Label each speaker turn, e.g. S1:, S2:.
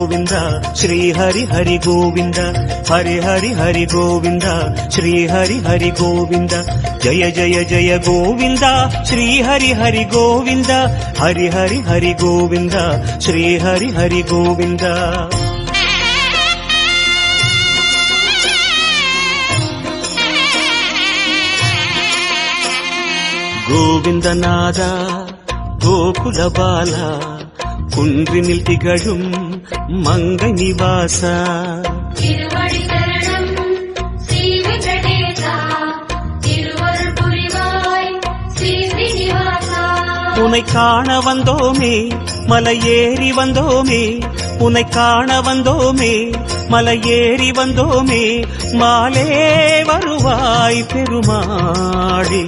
S1: गोविंद श्री हरि हरि गोविंद हरि हरि हरि गोविंद श्री हरि हरि गोविंद जय जय जय गोविंद श्री हरि हरि गोविंद हरि हरि हरि गोविंद श्री हरि हरि गोविंद गोविंद नाद गोकुल बाला குன்றினில் திகழும் மங்கை நிவாசா
S2: திருவடி சரணம் ஸ்ரீ வெங்கடேசா திருவருள் புரிவாய் ஸ்ரீ ஸ்ரீனிவாசா
S1: உன்னை காண வந்தோமே மலையேறி வந்தோமே உன்னை காண வந்தோமே மலையேறி வந்தோமே மாலே வருவாய் பெருமாளே